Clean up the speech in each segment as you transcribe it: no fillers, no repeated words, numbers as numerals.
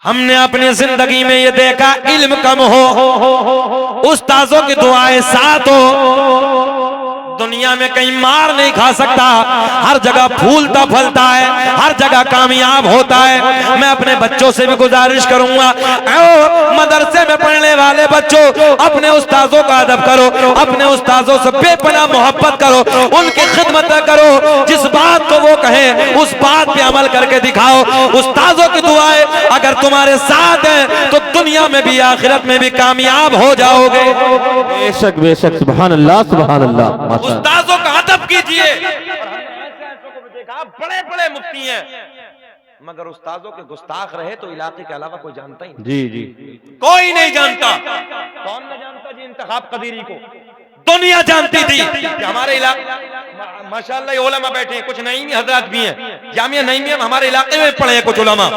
हमने अपनी जिंदगी में ये देखा, इल्म कम हो, उस्ताजों की दुआएं साथ हो, दुनिया में कहीं मार नहीं खा सकता, हर जगह फूलता फलता है, हर जगह कामयाब होता है। मैं अपने बच्चों से भी गुजारिश करूंगा, मदरसे में पढ़ने वाले बच्चों, अपने उस्ताजों का अदब करो, अपने उस्ताजों से बेपनाह मोहब्बत करो, उनकी खिदमत करो, जिस बात को वो कहें उस बात पे अमल करके दिखाओ। उस्ताजों की दुआएं अगर तुम्हारे साथ हैं तो दुनिया में भी आखिरत में भी कामयाब हो जाओगे। बेशक बेशक, सुभान अल्लाह सुभान अल्लाह। उस्ताजों का अदब कीजिए। देखा बड़े बड़े मुफ्ती हैं, मगर उस्ताजों के गुस्ताख रहे तो इलाके के अलावा कोई जानता ही नहीं। जी जी, कोई नहीं जानता। कौन न जानता जी इंतखाब कदीरी को? दुनिया जानती थी कि हमारे इलाके माशाअल्लाह उलमा बैठे हैं, कुछ नईमी हजरत भी हैं, जामिया नईमिया में हमारे इलाके में पढ़े हैं कुछ उलमा,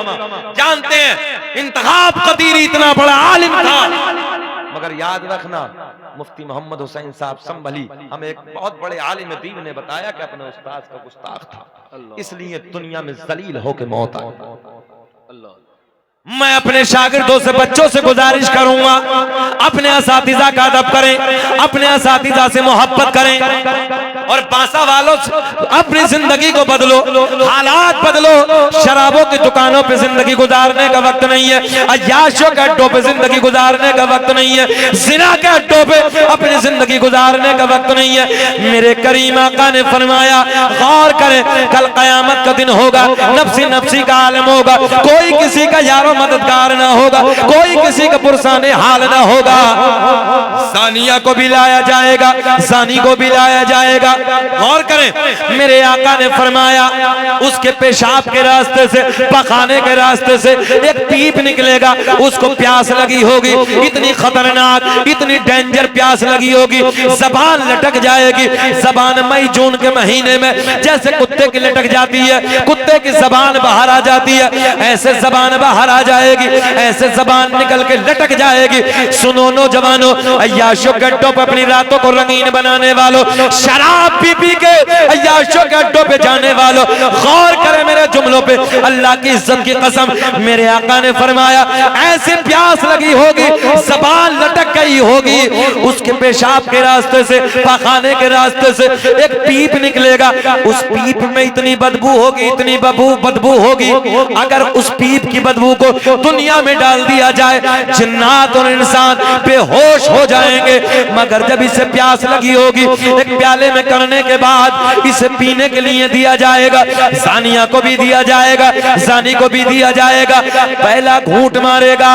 जानते हैं इंतखाब कदीरी इतना बड़ा आलिम था। मगर याद रखना, मुफ्ती मोहम्मद हुसैन साहब संभली, हमें एक बहुत बड़े आलिम दीन ने बताया कि अपने उस्ताद का गुस्ताख था, इसलिए दुनिया में जलील होकर मौत आई। मैं अपने शागिर्दों से, बच्चों से गुजारिश करूंगा, अपने असातिज़ा का अदब करें, अपने असातिज़ा से मोहब्बत करें और बासा वालों से अपनी जिंदगी को बदलो, हालात बदलो। शराबों की दुकानों पे जिंदगी गुजारने का वक्त नहीं है, अय्याशों के अड्डों पे जिंदगी गुजारने का वक्त नहीं है, जिना के अड्डों पे अपनी जिंदगी गुजारने का वक्त नहीं है। मेरे करीम आका ने फरमाया, गौर करें, कल कयामत का दिन होगा, नफ्सी नफ्सी का आलम होगा, कोई किसी का यारो मददगार ना होगा, कोई किसी का पुरसाने हाल ना होगा। सानिया को भी लाया जाएगा, सानी को भी लाया जाएगा। गौर करें, मेरे आका ने फरमाया, उसके पेशाब के रास्ते से, पखाने के रास्ते से एक पीप निकलेगा, उसको प्यास लगी होगी, इतनी खतरनाक, इतनी डेंजर प्यास लगी होगी, जबान लटक जाएगी। जबान मई जून के महीने में जैसे कुत्ते की लटक जाती है, कुत्ते की जबान बाहर आ जाती है, ऐसे जबान बाहर आ जाएगी, ऐसे जबान निकल के लटक जाएगी। सुनो नौजवानों, अय्याशों के अड्डों पे अपनी रातों को रंगीन बनाने वालों, शराब पी पी के अय्याशों के अड्डों पे जाने वालों, गौर करें मेरे जुमलों पे, अल्लाह की इज्जत की कसम, मेरे आका ने फरमाया, ऐसे प्यास लगी होगी, जबान लटक गई होगी, उसके पेशाब के रास्ते से, पखाने के रास्ते से एक पीप निकलेगा, उस पीप में इतनी बदबू होगी, इतनी बदबू होगी, अगर उस पीप की बदबू को दुनिया में डाल दिया जाए, जिन्नात और इंसान बेहोश हो जाएंगे। मगर जब इसे प्यास लगी होगी, एक प्याले में करने के बाद इसे पीने के लिए दिया जाएगा, सानिया को भी दिया जाएगा, सानी को भी दिया जाएगा। पहला घूंट मारेगा,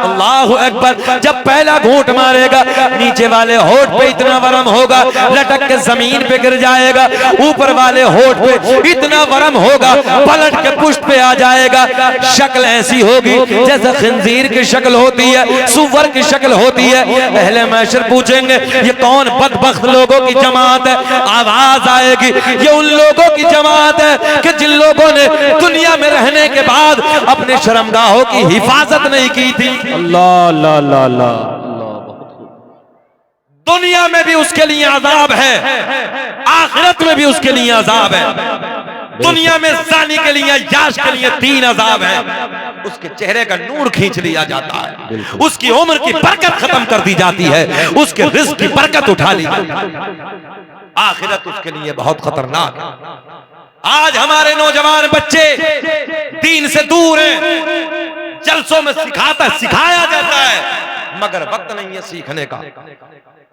अल्लाहु अकबर, जब पहला घूंट मारेगा, नीचे वाले होठ पे इतना वरम होगा, लटक के जमीन पे गिर जाएगा, ऊपर वाले होठ पे इतना वरम होगा, पलट के पुष्ट पे आ जाएगा। शक्ल ऐसी होगी जैसे खंजीर की शक्ल होती है, सुवर की शक्ल होती है। अहले महशर पूछेंगे, ये कौन बदबख्त लोगों की जमात है? आवाज आएगी, ये उन लोगों की जमात है कि जिन लोगों ने दुनिया में रहने के बाद अपने शर्मगाहों की हिफाजत नहीं की थी। अल्लाह अल्लाह अल्लाह अल्लाह। दुनिया में भी उसके लिए अजाब है, आखिरत में भी उसके लिए अजाब है। दुनिया में जानी के लिए, याश के लिए 3 अजाब है। उसके चेहरे का नूर खींच लिया जाता है, उसकी उम्र की बरकत खत्म कर दी जाती है, उसके रिज़्क़ की बरकत उठा ली जाती है। आखिरत उसके लिए बहुत खतरनाक है। आज हमारे नौजवान बच्चे दीन से दूर हैं, जलसों में सिखाया जाता है, मगर वक्त नहीं है सीखने का।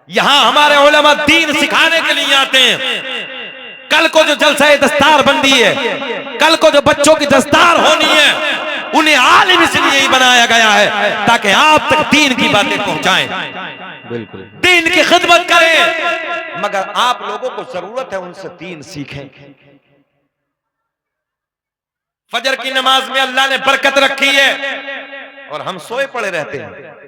यहां हमारे उलमा दीन सिखाने के लिए आते हैं। कल को जो जलसा दस्तार बंदी है, कल को जो बच्चों की दस्तार होनी है, उन्हें आलिम इसलिए ही बनाया गया है ताकि आप तक दीन की बातें पहुंचाएं, बिल्कुल दीन की खिदमत करें। मगर आप लोगों को जरूरत है उनसे दीन सीखें। फजर की नमाज में अल्लाह ने बरकत रखी है और हम सोए पड़े रहते हैं।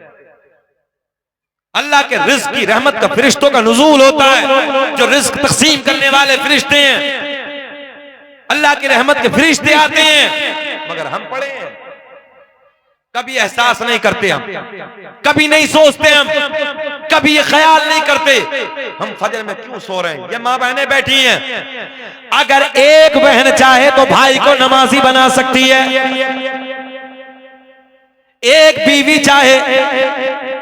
अल्लाह के रिज़्क़ की रहमत का फरिश्तों का नुज़ूल होता है, जो रिज़्क़ तक़सीम करने वाले फरिश्ते हैं, अल्लाह की रहमत के फरिश्ते आते हैं, मगर हम पड़े हैं। कभी एहसास नहीं करते हम, कभी नहीं सोचते हम, कभी ये ख्याल नहीं करते हम फजर में क्यों सो रहे हैं। ये माँ बहनें बैठी हैं, अगर एक बहन चाहे तो भाई को नमाजी बना सकती है, एक बीवी चाहे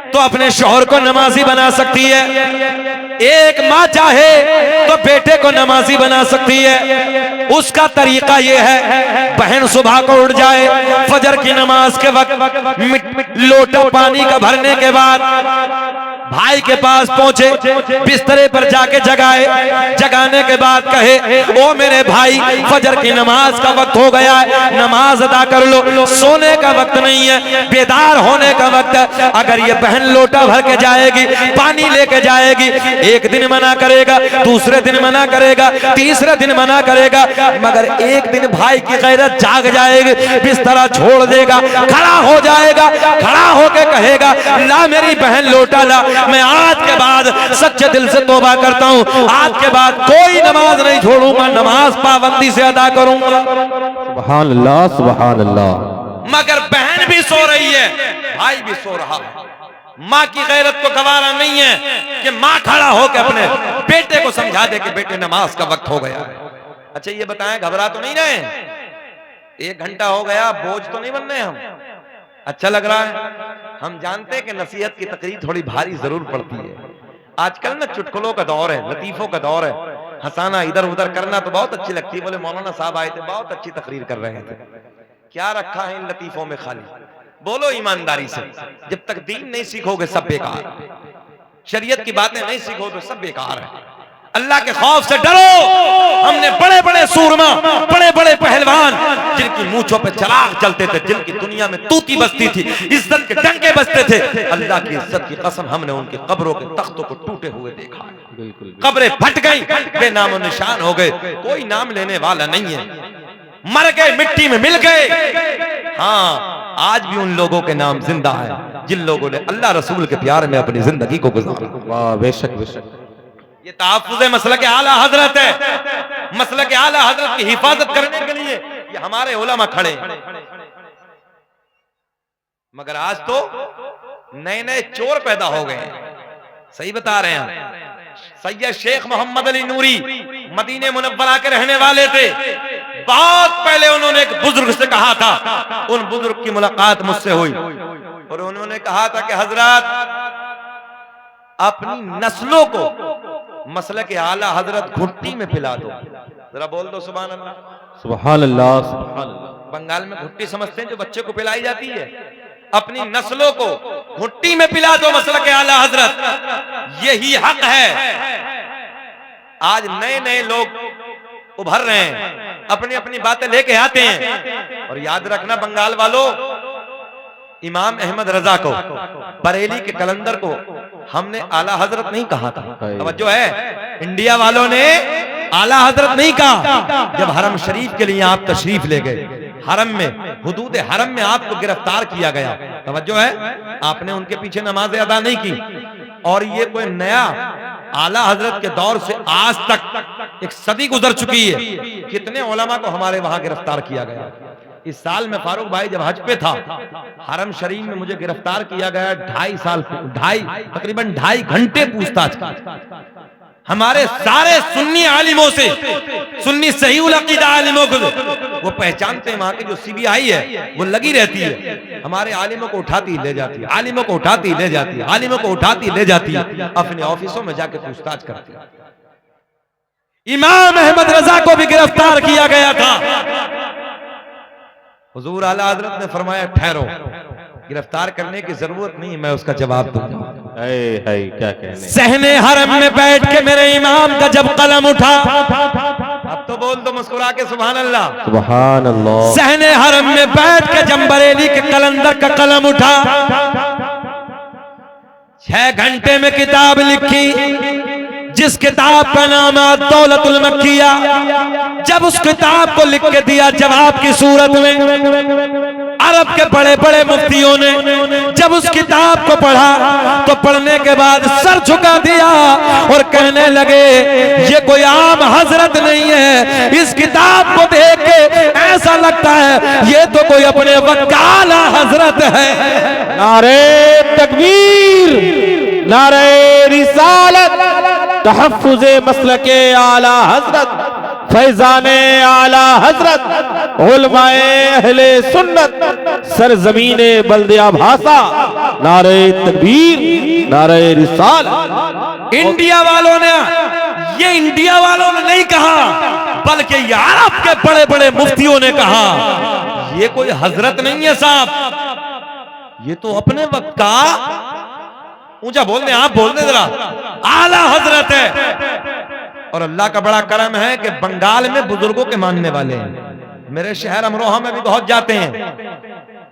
तो अपने शौहर को नमाजी बना सकती है, एक माँ चाहे तो बेटे को नमाजी बना सकती है। उसका तरीका यह है, बहन सुबह को उठ जाए, फजर की नमाज के वक्त लोटा पानी का भरने के बाद भाई के पास पहुंचे, बिस्तरे पर जाके जगाए, जगाने के बाद कहे, ओ मेरे भाई फजर की नमाज का वक्त हो गया है, नमाज अदा कर लो, सोने का वक्त नहीं है, बेदार होने का वक्त है। अगर ये बहन लोटा भर के जाएगी, पानी लेके जाएगी, एक दिन मना करेगा, दूसरे दिन मना करेगा, तीसरे दिन मना करेगा, मगर एक दिन भाई की गैरत जाग जाएगी, बिस्तरा छोड़ देगा, खड़ा हो जाएगा, खड़ा होके कहेगा, ला मेरी बहन लोटा ला, मैं आज के बाद सच्चे दिल से तौबा करता हूं, आज के बाद कोई नमाज नहीं छोड़ूंगा, नमाज पाबंदी से अदा करूंगा। सुभान अल्लाह, सुभान अल्लाह। मगर बहन भी सो रही है, भाई भी सो रहा है। माँ की गैरत को गवारा नहीं है कि माँ खड़ा होकर अपने बेटे को समझा दे कि बेटे नमाज का वक्त हो गया है। अच्छा ये बताएं, घबरा तो नहीं रहे? 1 घंटा हो गया, बोझ तो नहीं बन रहे हम? अच्छा लग रहा है? हम जानते हैं कि नसीहत की तकरीर थोड़ी भारी जरूर पड़ती है। आजकल ना चुटकुलों का दौर है, लतीफों का दौर है, हंसाना इधर उधर करना तो बहुत अच्छी लगती है। बोले मौलाना साहब आए थे, बहुत अच्छी तकरीर कर रहे थे, क्या रखा है इन लतीफों में खाली? बोलो ईमानदारी से, जब तक दीन नहीं सीखोगे सब बेकार, शरीयत की बातें नहीं सीखो तो सब बेकार है। अल्लाह के खौफ से डरो। हमने बड़े बड़े सूरमा, बड़े बड़े पहलवान, जिनकी मूंछों पे चिराग जलते थे, जिनकी दुनिया में तूती बजती थी, इज्जत के डंके बजते थे, अल्लाह की इज्जत की कसम हमने उनकी कब्रों के तख्तों को टूटे हुए देखा है। कब्रें फट गई, बेनामो निशान हो गए, कोई नाम लेने वाला नहीं है, मर गए, मिट्टी में मिल गए। हाँ, आज भी उन लोगों के नाम जिंदा है जिन लोगों ने अल्लाह रसूल के प्यार में अपनी जिंदगी को गुजारा। वाह, बेशक बेशक। ये तहफ्फुज़ मसलक आला हजरत है। मसलक आला हजरत की हिफाजत करने के लिए ये हमारे उलमा खड़े हैं। मगर आज तो नए नए चोर पैदा हो गए हैं। सही बता रहे हैं। सैयद शेख मोहम्मद अली नूरी मदीने मुनव्वरा के रहने वाले थे। बहुत पहले उन्होंने एक बुजुर्ग से कहा था, उन बुजुर्ग की मुलाकात मुझसे हुई और उन्होंने कहा था कि हजरत अपनी नस्लों को मसलक आला हजरत घुट्टी में पिला दो। जरा बोल दो सुभान अल्लाह, सुभान अल्लाह, सुभान अल्लाह। बंगाल में घुट्टी समझते हैं जो बच्चे को पिलाई जाती है। अपनी नस्लों को घुट्टी में पिला दो मसलक आला हजरत, यही हक है। आज नए नए लोग उभर रहे हैं, अपनी अपनी बातें लेके आते हैं। और याद रखना बंगाल वालों, इमाम अहमद रजा को, बरेली के कलंदर को हमने आला हजरत नहीं कहा था। तवज्जो है, इंडिया वालों ने आला हजरत नहीं कहा। जब हरम शरीफ के लिए आप तशरीफ ले गए, हरम में, हुदूद हरम में आपको गिरफ्तार किया गया, तवज्जो है, आपने उनके पीछे नमाज अदा नहीं की। और ये कोई नया आला हजरत के दौर से आज तक 1 सदी गुजर चुकी है। कितने उलमा को हमारे वहां गिरफ्तार किया गया। इस साल में फारूक भाई जब हज पे था, हरम शरीफ में मुझे गिरफ्तार किया गया। 2.5 घंटे पूछताछ की। हमारे सारे सुन्नी आलिमों से, सुन्नी सही उल अकीदा आलिमों को वो पहचानते हैं, वहां की जो सीबीआई है वो लगी रहती है, हमारे आलिमों को उठाती ले जाती है, आलिमों को उठाती ले जाती है, आलिमों को उठाती ले जाती है, अपने ऑफिसों में जाके पूछताछ करती है। इमाम अहमद रजा को भी गिरफ्तार किया गया था। हुजूर आला हजरत ने फरमाया, ठहरो, गिरफ्तार करने की जरूरत नहीं, मैं उसका जवाब दूंगा। क्या कहने। सहने हरम में बैठ के मेरे इमाम का जब कलम उठा, अब तो बोल दो मुस्कुरा के सुभान अल्लाह, सुभान अल्लाह। सहने हरम में बैठ के जब बरेली के कलंदर का कलम उठा, 6 घंटे में किताब लिखी, जिस किताब का नाम दौलतुल मक्किया। जब उस किताब को लिख के दिया जवाब की सूरत में, अरब के बड़े बड़े मुफ्तियों ने जब उस किताब को पढ़ा तो पढ़ने के बाद सर झुका दिया और कहने लगे, ये कोई आम हजरत नहीं है। इस किताब को देख के ऐसा लगता है ये तो कोई अपने वक्त का आला हजरत है। नारे तकबीर, नारे रिसालत, तहफ्फुज़े मसलके आला हजरत, फैज़ाने आला हजरत, उलमाए अहले सुन्नत सरजमीने बल्दिया भाषा, नारे तकबीर, नारे रिसाल। इंडिया वालों ने, ये इंडिया वालों ने नहीं कहा, बल्कि यूरोप के बड़े बड़े मुफ्तियों ने कहा। ये कोई हजरत नहीं है साहब, ये तो अपने वक्त का, ऊंचा बोल दे, आप बोल दे जरा, आला हजरत है। और अल्लाह का बड़ा करम है कि बंगाल में बुजुर्गों के मानने वाले हैं। मेरे शहर अमरोहा में भी बहुत जाते हैं।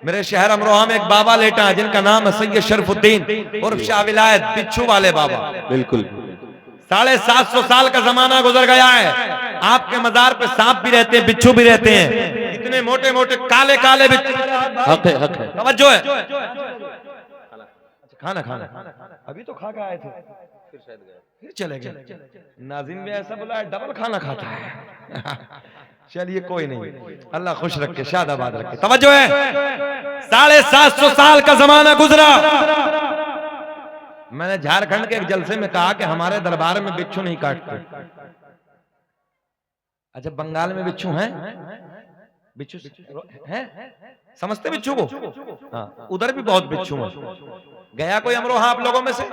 मेरे शहर अमरोहा में एक बाबा लेटा है जिनका नाम है सैयद शरफुद्दीन उर्फ शाह विलायत, बिच्छू वाले बाबा। बिल्कुल 750 साल का जमाना गुजर गया है। आपके मजार पे सांप भी रहते हैं, बिच्छू भी रहते हैं, इतने मोटे मोटे काले काले बिच्छू। हक है, हक है। तवज्जो है। खाना खाना अभी तो खा के आए थे, फिर चले गए। नाजिम भी ऐसा बोला है, डबल खाना खाता है। चलिए कोई नहीं, अल्लाह खुश रखे, शादाबाद रखे। तवज्जो है। 750 साल का जमाना गुजरा। मैंने झारखंड के एक जलसे में कहा कि हमारे दरबार में बिच्छू नहीं काटते। अच्छा, बंगाल में बिच्छू हैं? बिच्छू हैं? समझते बिच्छू को? हाँ, उधर भी बहुत बिच्छू हैं। गया कोई अमरोहा आप लोगों में से?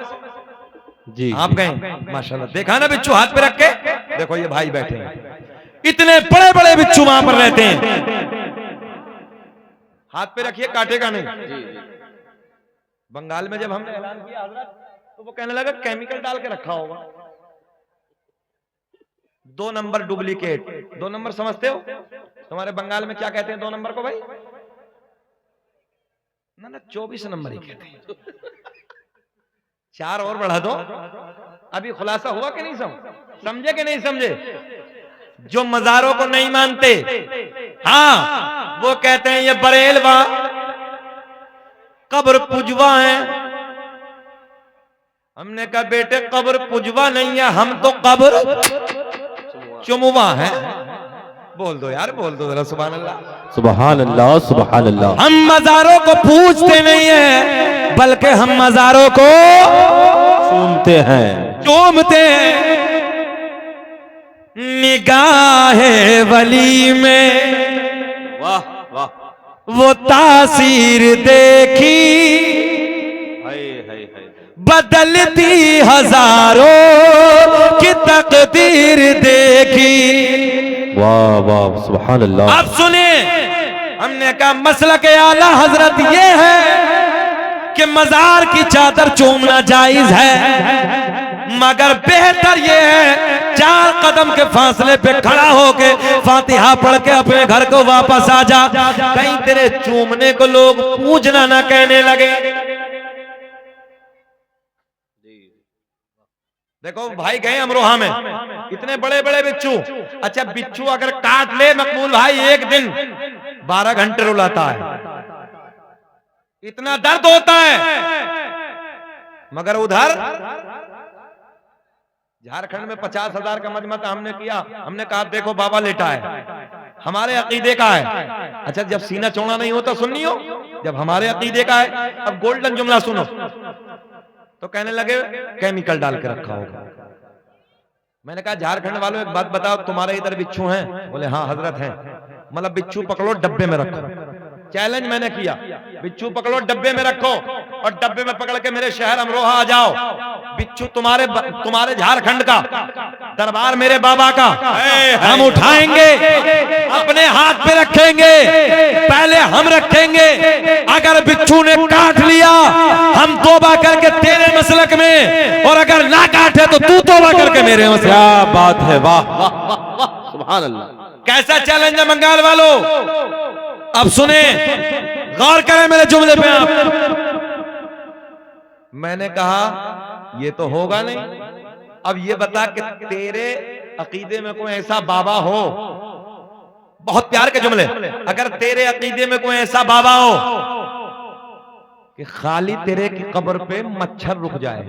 जी आप गए? माशाल्लाह। देखा ना बिच्छू हाथ पे रख के? देखो ये भाई बैठे हैं, इतने बड़े बड़े बिच्छू वहां पर रहते हैं। हाथ पे रखिए, काटेगा नहीं। बंगाल में जब हमने ऐलान किया हजरत, तो वो कहने लगा केमिकल डाल के रखा होगा। 2 नंबर डुप्लीकेट। 2 नंबर समझते हो? तुम्हारे बंगाल में क्या कहते हैं 2 नंबर को भाई? ना 24 नंबर ही कहते हैं। 4 और बढ़ा दो। अभी खुलासा हुआ कि नहीं समझे कि नहीं समझे? जो मजारों को नहीं मानते, हाँ, वो कहते हैं ये बरेलवा कब्र पुजवा है। हमने कहा बेटे कब्र पुजवा नहीं है, हम तो कब्र चुमुआ है। बोल दो यार, बोल दो जरा सुभान अल्लाह। सुभान अल्लाह, सुभान अल्लाह। हम मजारों को पूजते नहीं है, बल्कि हम मजारों को सुनते हैं, चूमते हैं। निगाहे वली में वाह वाह, वो तासीर देखी, हाय हाय हाय, बदलती हजारों की तकदीर देखी। वाह वाह, सुभान अल्लाह। अब सुने, हमने कहा मसला के आला हजरत ये है कि मजार की चादर चूमना जायज है, मगर बेहतर ये है 4 कदम के फासले पे खड़ा होके फातिहा पढ़ के अपने घर को वापस आ जा, कहीं तेरे चूमने को लोग पूजना ना कहने लगे। देखो भाई गए अमरोहा में, इतने बड़े बड़े बिच्छू। अच्छा, बिच्छू अगर काट ले मकबूल भाई, एक दिन 12 घंटे रुलाता है, इतना दर्द होता है। मगर उधर झारखंड में 50,000 का मजमा हमने किया। हमने कहा देखो बाबा लेटा है, हमारे अकीदे का है। अच्छा, जब सीना चौड़ा नहीं होता सुननी हो, जब हमारे अकीदे का है। अब गोल्डन जुमला सुनो, तो कहने लगे केमिकल डाल के रखा होगा। मैंने कहा झारखंड वालों एक बात बताओ, तुम्हारे इधर बिच्छू हैं? बोले हाँ हजरत हैं। मतलब बिच्छू पकड़ो डब्बे में रखो। चैलेंज मैंने किया, बिच्छू पकड़ो डब्बे में रखो और डब्बे में पकड़ के मेरे शहर अमरोहा आ जाओ। बिच्छू तुम्हारे झारखंड का, दरबार मेरे बाबा का, हम उठाएंगे, अपने हाथ पे रखेंगे, पहले हम रखेंगे। अगर बिच्छू ने काट लिया, हम तौबा करके तेरे मसलक में, और अगर ना काटे तो तू तौबा करके मेरे मसलक। क्या बात है, वाह वाह वाह वाह, सुभान अल्लाह। कैसा चैलेंज है बंगाल वालों? अब सुने, गौर करें मेरे जुमले पे आप। मैंने कहा ये तो होगा नहीं। अब ये बता कि तेरे अकीदे में कोई ऐसा बाबा हो, बहुत प्यार के जुमले, अगर तेरे अकीदे में कोई ऐसा बाबा हो कि खाली तेरे की कब्र पे मच्छर रुक जाए,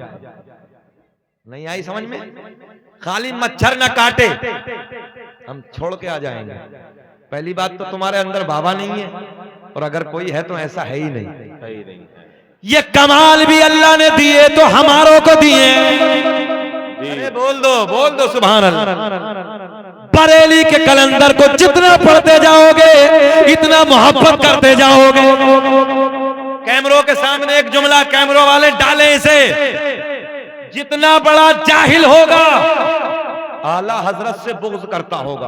नहीं आई समझ में? खाली मच्छर ना काटे, हम छोड़ के आ जाएंगे। पहली बात तो तुम्हारे अंदर बाबा नहीं है, और अगर कोई है तो ऐसा है ही नहीं। ये कमाल भी अल्लाह ने दिए तो हमारों को दिए। अरे बोल दो सुभान अल्लाह। बरेली के कलंदर को जितना पढ़ते जाओगे इतना मोहब्बत करते जाओगे। कैमरों के सामने एक जुमला कैमरों वाले डाले इसे, जितना बड़ा जाहिल होगा आला हजरत से बुग़्ज़ करता होगा,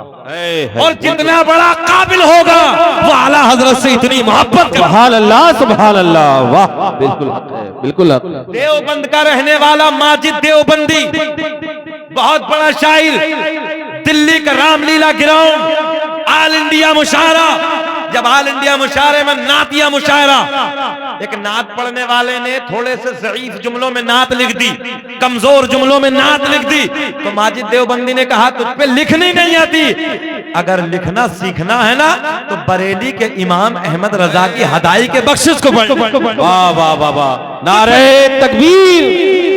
और जितना बड़ा काबिल होगा वो आला हजरत से इतनी मोहब्बत करता। सुभान अल्लाह, सुभान अल्लाह, वाह, बिल्कुल हक है, बिल्कुल हक। देवबंद का रहने वाला माजिद देवबंदी, बहुत बड़ा शायर, दिल्ली का रामलीला ग्राउंड, ऑल इंडिया मुशायरा, जब ऑल इंडिया मुशायरे में नातिया मुशायरा, एक नात पढ़ने वाले ने थोड़े से ज़ईफ जुमलों में नात लिख दी, कमजोर जुमलों में नात लिख दी, तो माजिद देवबंदी ने कहा तुझ पे लिखनी नहीं आती, अगर लिखना सीखना है ना तो बरेली के इमाम अहमद रजा की हदाई के बख्शिश को पढ़। वाह वाह वाह वाह, नारे तकबीर,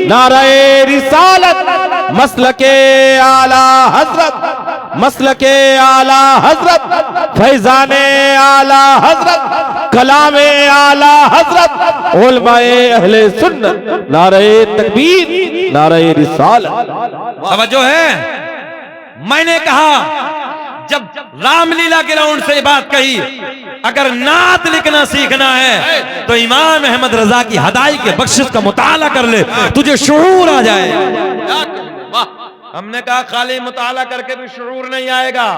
नारे रिसालत, मसलके आला हजरत, मसलके आला हजरत, फैजाने आला हजरत, कलामे आला हजरत, उलमाए अहले सुन्नत, नारे तकबीर, नारे रिसालत। तवज्जो है, मैंने कहा जब रामलीला ग्राउंड से बात कही, अगर नात लिखना सीखना है तो इमाम अहमद रजा की हदाई के बख्शिश का मुताला कर ले, तुझे शऊर आ जाए। हमने कहा खाली मुताला करके भी शऊर नहीं आएगा,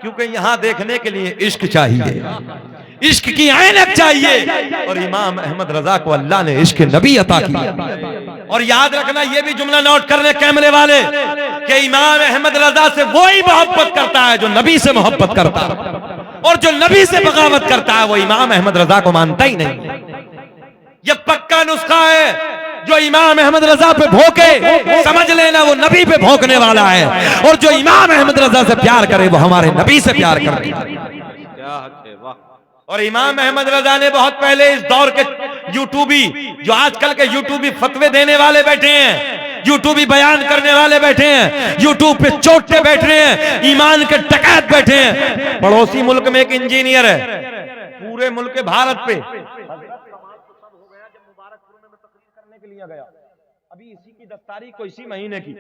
क्योंकि यहां देखने के लिए इश्क चाहिए, इश्क की ऐनक चाहिए, और इमाम अहमद रजा को अल्लाह ने इश्क नबी अता किया। और याद रखना, ये भी जुमला नोट कर ले कैमरे वाले, कि इमाम अहमद रजा से वही मोहब्बत करता है जो नबी से मोहब्बत करता है, और जो नबी से बगावत करता है वो इमाम अहमद रजा को मानता ही नहीं। ये पक्का नुस्खा है, जो इमाम अहमद रजा पे भोंके समझ लेना वो नबी पे भोंकने वाला है, और जो इमाम अहमद रजा से प्यार करे वो हमारे नबी से प्यार करे। और इमाम अहमद रजा ने बहुत पहले इस दौर के यूट्यूबी, जो आजकल के यूट्यूबी फतवे देने वाले बैठे हैं, यूट्यूबी बयान करने वाले बैठे हैं, यूट्यूब पे चोटते बैठ रहे हैं, ईमान के डकैत बैठे हैं। पड़ोसी मुल्क में एक इंजीनियर है, पूरे मुल्क भारत पे गया, अभी इसी की 10 तारीख को, इसी महीने की,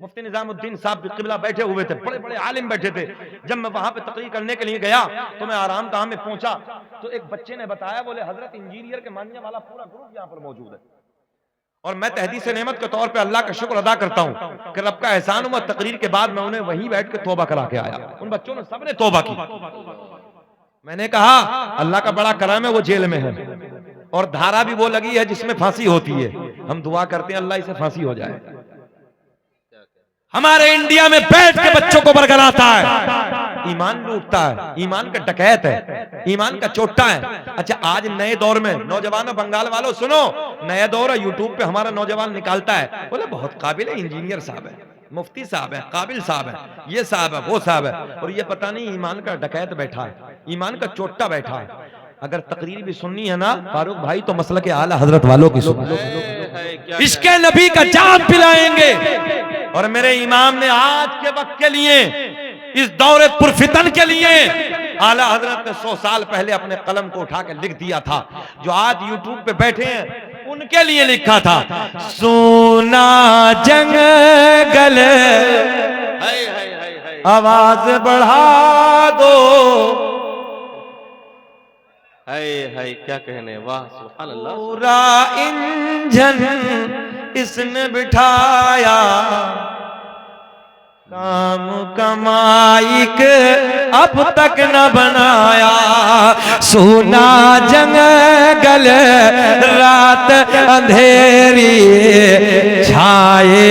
मुफ्ती निजामुद्दीन साहब किबला बैठे हुए थे, बड़े बड़े आलिम बैठे थे। जब मैं वहां पे तकरीर करने के लिए गया तो मैं आराम गाह में पहुंचा, तो एक बच्चे ने बताया, बोले हजरत इंजीनियर के मानने वाला पूरा ग्रुप यहाँ पर मौजूद है, और मैं तहदीस नेमत के तौर पे अल्लाह का शुक्र अदा करता हूँ कि रब का एहसान हुआ, तकरीर के बाद मैं उन्हें वहीं बैठ के तौबा करा के आया। उन बच्चों ने सबने तौबा की। मैंने कहा अल्लाह का बड़ा करम है, वो जेल में है, और धारा भी वो लगी है जिसमें फांसी होती है। हम दुआ करते हैं अल्लाह इसे फांसी हो जाए। हमारे इंडिया में बैठ के बच्चों को बरगलाता है, ईमान लूटता है, ईमान का डकैत है, ईमान का चोट्टा है। अच्छा, आज नए दौर में नौजवानों, बंगाल वालों सुनो, नया दौर है, यूट्यूब पे हमारा नौजवान निकालता है, बोले बहुत काबिल है, इंजीनियर साहब है, मुफ्ती साहब है, काबिल साहब है, ये साहब है, वो साहब है, और ये पता नहीं ईमान का डकैत बैठा है, ईमान का चोट्टा बैठा है। अगर तकरीर भी सुननी है ना फारूक भाई, तो मसला के आला हजरत वालों की सुनो, इसके नबी का जाम पिलाएंगे। और मेरे इमाम ने आज के वक्त के लिए, इस दौरे पुरफितन के लिए, आला हजरत ने 100 साल पहले अपने कलम को उठा के लिख दिया था, जो आज यूट्यूब पे बैठे हैं उनके लिए लिखा था, सोना जंगल आवाज बढ़ा दो, हाय क्या कहने, वाह सुभान अल्लाह। पूरा इंजन इसने बिठाया, काम कमाई के अब तक न बनाया, सोना जंगल रात अंधेरी, छाए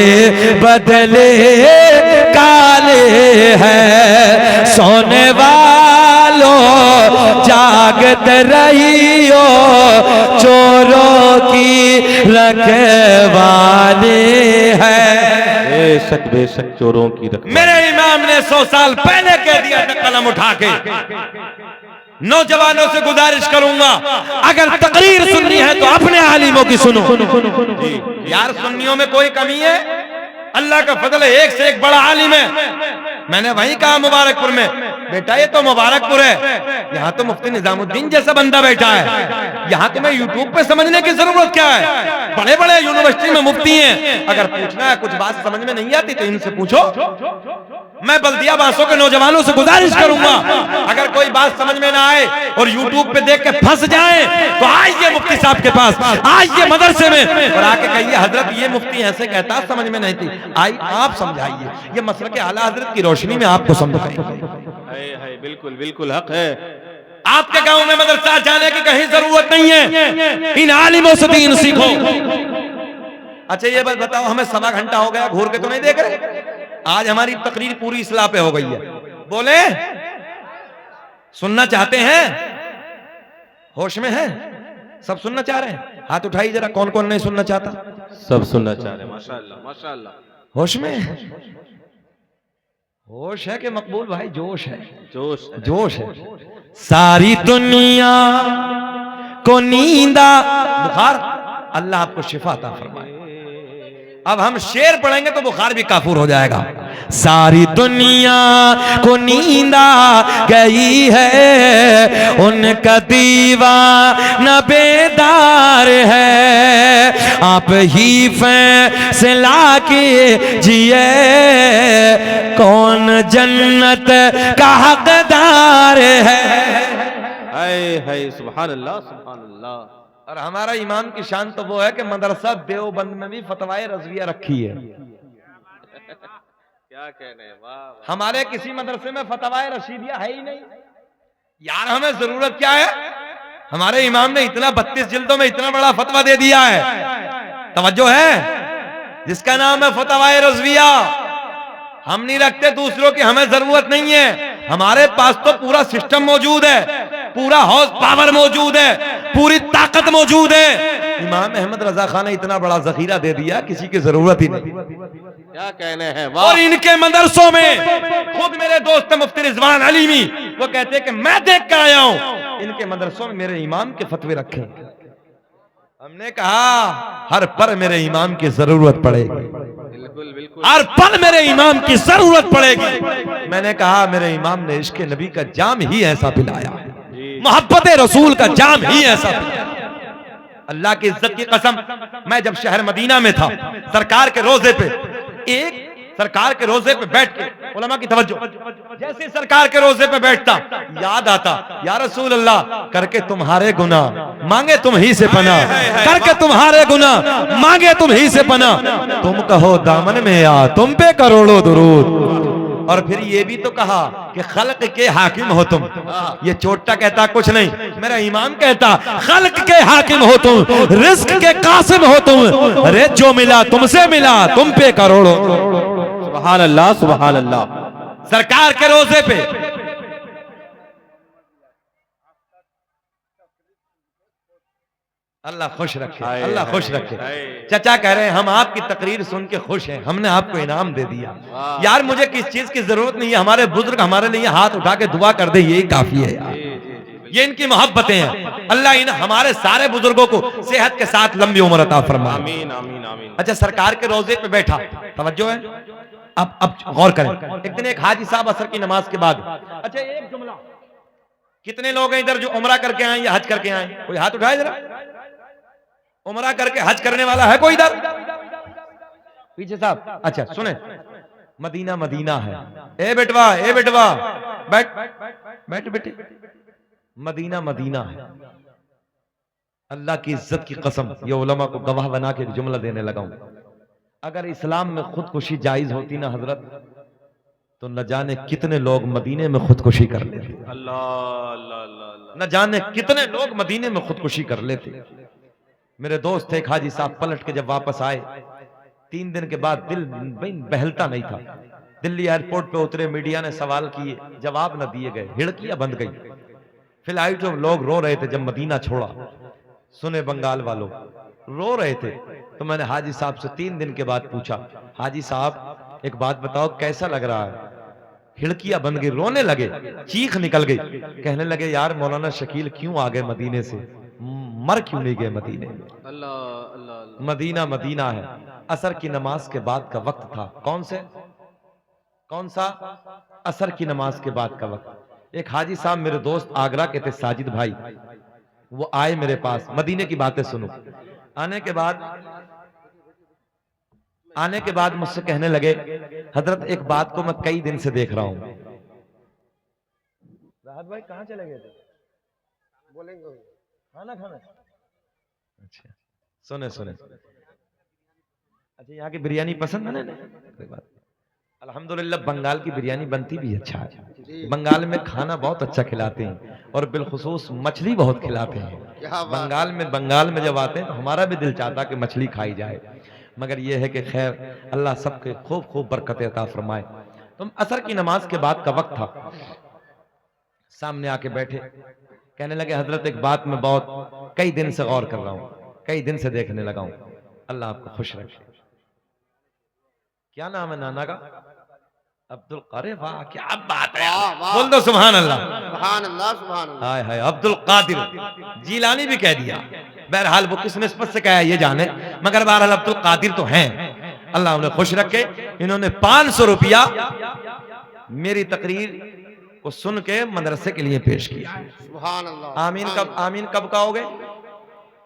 बदले काले हैं, सोने वालों जागत रहियो, चोरों की रखवाले हैं। बेशक चोरों की रखवाली। मेरे इमाम ने 100 साल पहले कह दिया था कलम उठा के। नौजवानों से गुजारिश करूंगा, अगर तकरीर सुननी है तो अपने आलिमों की सुनो। यार सुन्नियों में कोई कमी है? अल्लाह का फजल है, एक से एक बड़ा आलिम है। मैंने वहीं कहा मुबारकपुर में, बेटा ये तो मुबारकपुर है, यहाँ तो मुफ्ती निजामुद्दीन जैसा बंदा बैठा है, यहाँ तुम्हें यूट्यूब पे समझने की जरूरत क्या है? बड़े बड़े यूनिवर्सिटी में मुफ्ती हैं, अगर पूछना है कुछ बात समझ में नहीं आती तो इनसे पूछो। मैं बल्दिया बांसों के नौजवानों से गुजारिश करूंगा, अगर कोई बात समझ में ना आए और यूट्यूब पे देख के फंस जाए तो आइए मुफ्ती साहब के पास, आइए मदरसे में और आके कहिए हजरत ये मुफ्ती ऐसे कहता, समझ में नहीं थी, आई आप समझाइए। ये मसले के आला हजरत की रोशनी में आपको समझाएंगे। बिल्कुल बिल्कुल हक है। आपके गांव में मदरसा जाने की कहीं जरूरत नहीं है, इन आलिमों से दीन सीखो। अच्छा ये बात बताओ, हमें 1.25 घंटा हो गया, घूर के तो नहीं देख रहे? आज हमारी तकरीर पूरी इस्लाह पे हो गई है। बोले सुनना चाहते हैं? होश में है? सब सुनना चाह रहे हैं? हाथ उठाइए जरा, कौन कौन नहीं सुनना चाहता? सब सुनना चाह रहे हैं। माशाअल्लाह माशाअल्लाह। होश में? होश है कि मकबूल भाई जोश है? जोश है। जोश है। सारी दुनिया को नींदा बुखार, अल्लाह आपको शिफा अता फरमाए। अब हम शेर पढ़ेंगे तो बुखार भी काफूर हो जाएगा। सारी दुनिया को नींदा गई है, उनका दीवाना बेदार है, आप ही फैसला कीजिए कौन जन्नत का हकदार है। हाय सुभान अल्लाह सुभान अल्लाह। और हमारा इमाम की शान तो वो है कि मदरसा देवबंद में भी फतवाए रज़विया रखी है। क्या कहने, वाह। हमारे किसी मदरसे में फतवाए रशीदिया है ही नहीं यार। हमें जरूरत क्या है? हमारे इमाम ने इतना 32 जिल्दों में इतना बड़ा फतवा दे दिया है, तवज्जो है, जिसका नाम है फतवाए रज़विया। हम नहीं रखते दूसरों की, हमें जरूरत नहीं है। हमारे पास तो पूरा सिस्टम मौजूद है, पूरा हॉर्स पावर मौजूद है, पूरी ताकत मौजूद है। इमाम अहमद रजा खान ने इतना बड़ा जखीरा दे दिया, किसी की जरूरत ही नहीं। क्या कहने हैं, वाह। और इनके मदरसों में खुद मेरे दोस्त मुफ्ती रिजवान अलीमी वो कहते हैं कि मैं देख कर आया हूं, इनके मदरसों में मेरे इमाम के फतवे रखे। हमने कहा हर पर मेरे इमाम की जरूरत पड़ेगी, बिल्कुल बिल्कुल, हर पल मेरे इमाम की जरूरत पड़ेगी। मैंने कहा मेरे इमाम ने इश्क नबी का जाम ही ऐसा पिलाया, मोहब्बत रसूल का जाम ही ऐसा पिलाया। अल्लाह की इज्जत की कसम, मैं जब शहर मदीना में था, सरकार के रोजे पे सरकार के रोजे पे बैठ के उलमा की तवज्जो, जैसे सरकार के रोजे पे बैठता याद आता, या रसूल अल्लाह करके तुम्हारे गुनाह मांगे तुम ही से पना, करके तुम्हारे गुनाह मांगे तुम ही से पना, तुम कहो दामन में आ तुम पे करोड़ों दुरूद। और फिर ये भी तो कहा कि खल्क के हाकिम हो तुम। ये चोटा कहता कुछ नहीं, मेरा इमाम कहता खल्क के हाकिम हो तुम, रिस्क के कासिम हो तुम, अरे जो मिला तुमसे मिला तुम पे करोड़ों। सुभान अल्लाह सुभान अल्लाह। सरकार के रोजे पे अल्लाह खुश रखे, अल्लाह खुश रखे। चाचा कह रहे हैं हम आपकी तकरीर सुन के खुश हैं, हमने आपको इनाम दे दिया। यार मुझे किस चीज की जरूरत नहीं है, हमारे बुजुर्ग हमारे लिए हाथ उठा के दुआ कर दे यही काफी है यार। ये इनकी मोहब्बतें हैं। अल्लाह इन हमारे सारे बुजुर्गों को सेहत के साथ लंबी उम्र अता फरमाए। आमीन आमीन आमीन। अच्छा सरकार के रोजे पे बैठा, तवज्जो है, अब गौर करें। एक दिन एक हाजी साहब असर की नमाज के बाद, अच्छा एक जुमला, कितने लोग हैं इधर जो उम्रा करके आए या हज करके आए? कोई हाथ उठाए जरा। उम्रा करके हज करने वाला है कोई इधर? पीछे साहब। अच्छा सुने, मदीना मदीना है। ए बेटवा बैठ बैठ बेटे, मदीना मदीना है। अल्लाह की इज्जत की कसम, ये उलमा को गवाह बना के जुमला देने लगा हूं। अगर इस्लाम में खुदकुशी जायज होती ना हजरत, तो न जाने कितने लोग मदीने में खुदकुशी कर लेते। अल्लाह अल्लाह अल्लाह। न जाने कितने लोग मदीने में खुदकुशी कर लेते। मेरे दोस्त थे एक हाजी साहब, पलट के जब वापस आए 3 दिन के बाद दिल बहलता नहीं था। दिल्ली एयरपोर्ट पे उतरे, मीडिया ने सवाल किए, जवाब न दिए गए, हिड़कियां बंद गई। फ्लाइट में लोग रो रहे थे जब मदीना छोड़ा। सुने बंगाल वालों, रो रहे थे। तो मैंने हाजी साहब से 3 दिन के बाद पूछा, हाजी साहब एक बात बताओ कैसा लग रहा है? हिड़कियां बन गई, रोने लगे, चीख निकल गई। कहने लगे यार मौलाना शकील क्यों आ गए मदीने से, मर क्यों नहीं गए मदीने में? अल्लाह अल्लाह। मदीना मदीना है। असर की नमाज के बाद का वक्त था। कौन सा? असर की नमाज के बाद का वक्त। एक हाजी साहब मेरे दोस्त आगरा के थे, साजिद भाई, वो आए मेरे पास, मदीने की बातें सुनो। आने के बाद मुझसे कहने लगे, हजरत एक बात को मैं कई दिन से देख रहा हूं। राहत भाई कहां चले गए थे? बोलेंगे खाना खाना। अच्छा सुने सुने। अच्छा यहाँ की बिरयानी पसंद है ना? कोई बात। अल्हम्दुलिल्लाह बंगाल की बिरयानी बनती भी अच्छा है। बंगाल में खाना बहुत अच्छा खिलाते हैं और बिलखुसूस मछली बहुत खिलाते हैं। बंगाल में जब आते हैं तो हमारा भी दिल चाहता कि मछली खाई जाए, मगर यह है कि खैर अल्लाह सबके खूब खूब बरकत अता फरमाए। तो असर की नमाज के बाद का वक्त था, सामने आके बैठे, कहने लगे हजरत एक बात में बहुत कई दिन से गौर कर रहा हूं, कई दिन से देखने लगा हूं, अल्लाह आपको खुश रखे। क्या नाम है नाना का? अब्दुल। अरे वाह क्या बात है, बोल दो सुभान अल्लाह। सुभान अल्लाह सुभान अल्लाह। हाय हाय, अब्दुल कादिर जीलानी भी कह दिया। बहरहाल वो किस निस्बत से कहा ये जाने, मगर बहरहाल अब्दुल कादिर तो हैं, अल्लाह उन्हें खुश रखे। इन्होंने 500 रुपया मेरी तकरीर को सुन के मदरसे के लिए पेश किया। सुभान अल्लाह। आमीन कब कहोगे?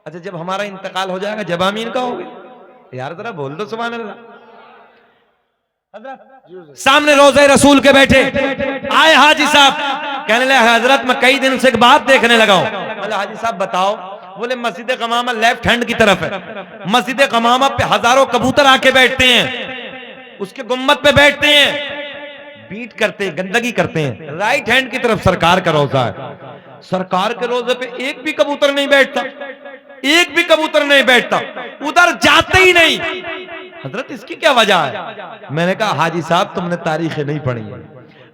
अच्छा जब हमारा इंतकाल हो जाएगा जब आमीन कहोगे? यार जरा बोल दो सुभान अल्लाह। सामने रोज़े रसूल के बैठे आए हाजी साहब, कहने लगे हजरत मैं कई दिन से एक बात देखने लगा हूं। बोले हाजी साहब बताओ। बोले मस्जिद गमामा लेफ्ट हैंड की तरफ है, मस्जिद गमामा पे हजारों कबूतर आके बैठते हैं, उसके गुम्मत पे बैठते हैं, बीट करते हैं, गंदगी करते हैं। राइट हैंड की तरफ सरकार का रोजा है, सरकार के रोजे पे एक भी कबूतर नहीं बैठता, एक भी कबूतर नहीं बैठता, उधर जाते ही नहीं। हजरत इसकी क्या वजह है? मैंने कहा हाजी साहब तुमने तारीखें नहीं पढ़ी है,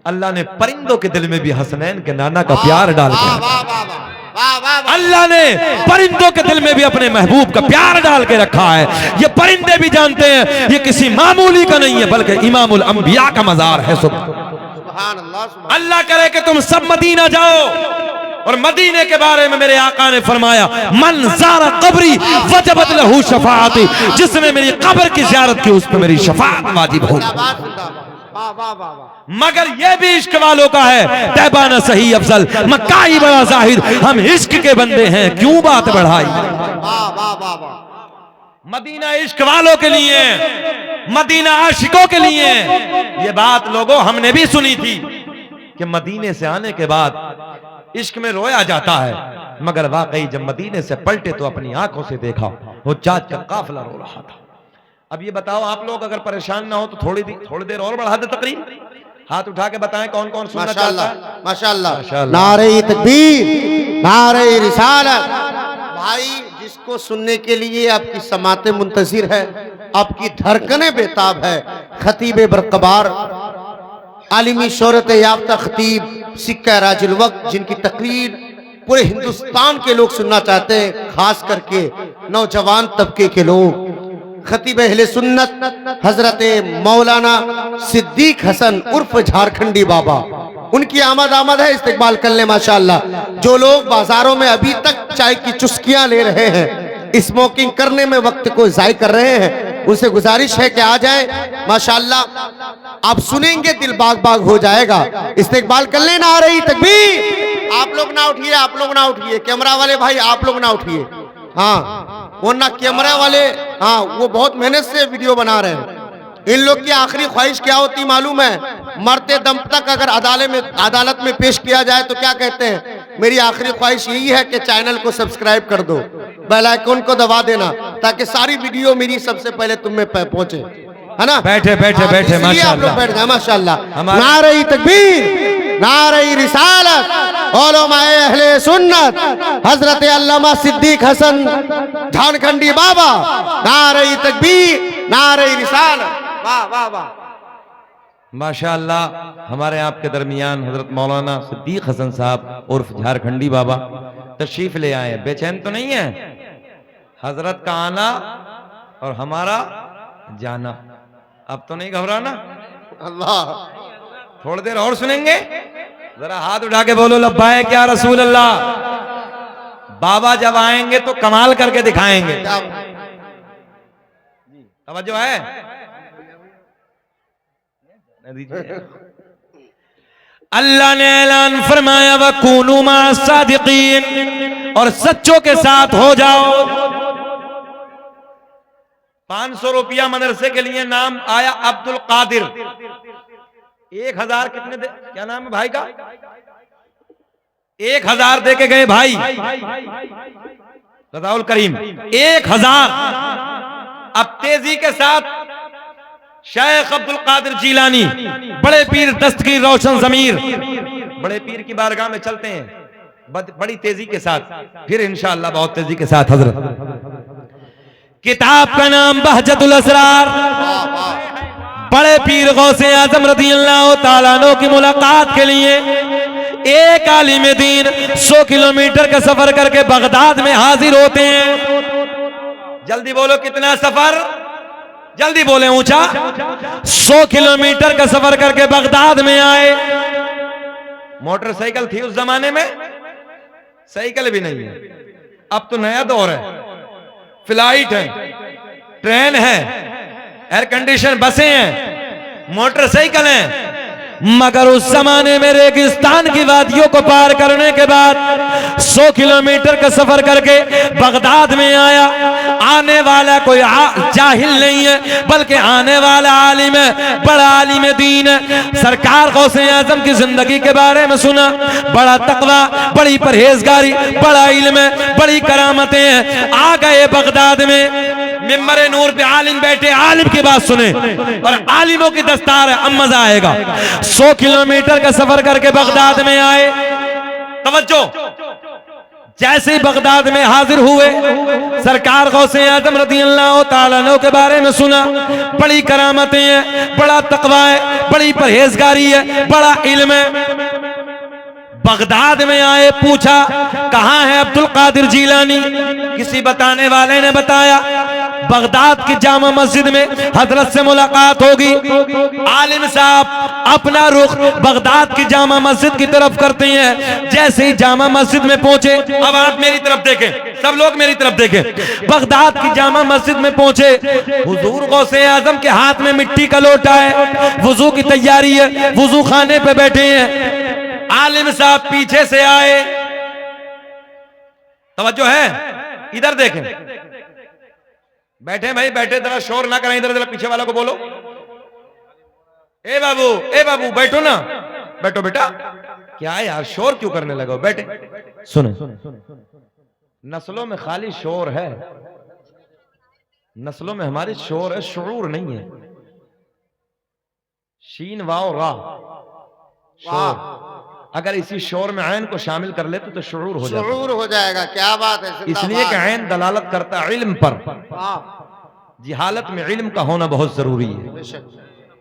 अल्लाह ने परिंदों के दिल में भी हसनैन के नाना का प्यार डाल के, अल्लाह ने परिंदों के दिल में भी अपने महबूब का प्यार डाल के रखा है। ये परिंदे भी जानते हैं ये किसी मामूली का नहीं है बल्कि इमामुल अंबिया का मजार है। सुभान अल्लाह। अल्लाह करे कि तुम सब मदीना जाओ, और मदीने के बारे में मेरे आका ने फरमाया मन ज़ारा कब्री वजबत लहू शफाअती, जिसने मेरी कब्र की ज़ियारत की उस पर मेरी शफाअत वाजिब हो। मगर यह भी इश्क वालों का है, तैबा न सही अफजल मक्का ही बड़ा जाहिद, हम इश्क के बंदे हैं क्यों बात बढ़ाई। मदीना इश्क वालों के लिए, मदीना आशिकों के लिए। ये बात लोगों हमने भी सुनी थी कि मदीने से आने के बाद इश्क में रोया जाता है, मगर वाकई जब मदीने से पलटे तो अपनी आंखों से देखा वो जाज का काफिला रो रहा था। अब ये बताओ आप लोग अगर परेशान ना हो तो थोड़ी देर और बढ़ा दे तकरीर, हाथ उठा के बताएं कौन कौन सुनना चाहता है। माशाअल्लाह नारे तकबीर नारे रिसालत। भाई जिसको सुनने के लिए आपकी समातें मुंतजिर है, आपकी धड़कनें बेताब है, खतीब बरकबार आलिमी शोहरत याफ्ता खतीब सिक्का राजुल वक्त, जिनकी तकरीर पूरे हिंदुस्तान के लोग सुनना चाहते हैं, खास करके नौजवान तबके के लोग। खतीब अहले सुन्नत हजरत मौलाना सिद्दीक हसन उर्फ झारखंडी बाबा, उनकी आमद है, इस्तेकबाल कर ले माशाअल्लाह। जो लोग बाजारों में अभी तक चाय की चुस्कियां ले रहे हैं, स्मोकिंग करने में वक्त को जाय कर रहे हैं, उनसे गुजारिश है कि आ जाए माशाअल्लाह। आप सुनेंगे दिल बाग बाग हो जाएगा। इस्तेकबाल कर लेना आ रही तकबीर। आप लोग ना उठिए, आप लोग ना उठिए, कैमरा वाले भाई आप लोग ना उठिए। हाँ वो ना कैमरा वाले, हाँ वो बहुत मेहनत से वीडियो बना रहे हैं। इन लोग की आखिरी ख्वाहिश क्या होती मालूम है? मरते दम तक अगर अदालत में पेश किया जाए तो क्या कहते हैं? मेरी आखिरी ख्वाहिश यही है कि चैनल को सब्सक्राइब कर दो, बेल आइकन को दबा देना, ताकि सारी वीडियो मेरी सबसे पहले तुम में पहुंचे, है ना? बैठे माशाअल्लाह, आप लोग बैठ गए माशाअल्लाह। नारे तकबीर नारे रिसालत उलमाए अहले सुन्नत हजरत अल्लामा सिद्दीक हसन झारखंडी बाबा, नारे तकबीर नारे रिसालत। वाह वाह वाह माशाअल्लाह। हमारे आपके दरमियान हजरत मौलाना सिद्दीक हसन साहब उर्फ झारखंडी बाबा तशरीफ ले आए। बेचैन तो नहीं है? हजरत का आना और हमारा जाना, अब तो नहीं घबराना? अल्लाह। थोड़ी देर और सुनेंगे, जरा हाथ उठा के बोलो लब्बाइक या रसूल अल्लाह। बाबा जब आएंगे तो कमाल करके दिखाएंगे। तवज्जो है? अल्लाह ने ऐलान फरमाया वकूनू मा सादिकीन, और सच्चों के साथ हो जाओ। 500 रुपया मदरसे के लिए नाम आया अब्दुल कादिर। 1000 कितने दे, क्या नाम है भाई का? 1000 दे के गए भाई रज़ाउल करीम, 1000। अब तेजी के साथ शेख अब्दुल कादिर जीलानी, बड़े पीर दस्तगीर रोशन ज़मीर, बड़े पीर की बारगाह में चलते हैं बड़ी तेजी के साथ। फिर इंशाअल्लाह बहुत तेजी के साथ हजरत। किताब का नाम बहजतुल असरार। बड़े पीर गौसे आजम रज़ियल्लाहु ताला अन्हु की मुलाकात के लिए एक आलिम दीन 100 किलोमीटर का सफर करके बगदाद में हाजिर होते हैं। जल्दी बोलो कितना सफर, जल्दी बोले ऊंचा। 100 किलोमीटर का सफर करके बगदाद में आए। मोटरसाइकिल थी उस जमाने में, साइकिल भी नहीं है। अब तो नया दौर है, फ्लाइट है, ट्रेन है, एयर कंडीशन बसें हैं, मोटरसाइकिल हैं। मगर उस जमाने में रेगिस्तान की वादियों को पार करने के बाद 100 किलोमीटर का सफर करके बगदाद में आया। आने वाला कोई जाहिल नहीं है, बल्कि आने वाला आलिम है, बड़ा आलिम दीन है। सरकार गौसे आजम की जिंदगी के बारे में सुना, बड़ा तकवा, बड़ी परहेजगारी, बड़ा इल्म है, बड़ी करामतें हैं। आ गए बगदाद में, मिंबर नूर पे आलिम बैठे, आलिम की बात सुने, और आलिमों की दस्तार है, अब मजा आएगा। 100 किलोमीटर का सफर करके बगदाद में आए। तवज्जो, जैसे ही बगदाद में हाजिर हुए, सरकार गौसे आजम रज़ियल्लाहु ताला अन्हु के बारे में सुना, बड़ी करामतें हैं, बड़ा तकवा है, बड़ी परहेजगारी है, बड़ा इल्म है। बगदाद में आए, पूछा कहां है अब्दुल कादिर जीलानी? किसी बताने वाले ने बताया बगदाद की जामा मस्जिद में हजरत से मुलाकात होगी। आलिम साहब अपना रुख बगदाद की जामा मस्जिद की तरफ करते हैं। जैसे ही जामा मस्जिद में पहुंचे, अब आप मेरी तरफ देखें, सब लोग मेरी तरफ देखें। बगदाद की जामा मस्जिद में पहुंचे, हुजूर गौसे आजम के हाथ में मिट्टी का लोटा है, वुजू की तैयारी है, वुजू खाने पे बैठे हैं। आलिम साहब पीछे से आए, तवज्जो है, इधर देखें, बैठे भाई बैठे, जरा शोर ना करें, इधर जरा पीछे वाला को बोलो, ए बाबू बैठो ना, बैठो बेटा। क्या है यार, शोर क्यों करने लगे, बैठे। सुने, नस्लों में खाली शोर है, नस्लों में हमारी शोर है, शुऊर नहीं है। शीन वाओ रा, शोर। अगर इसी शोर में ऐन को शामिल कर ले तो शुऊर हो जाएगा। क्या बात है, इसलिए कि ऐन दलालत करता है इल्म पर, जिहालत में इल्म का होना बहुत जरूरी है।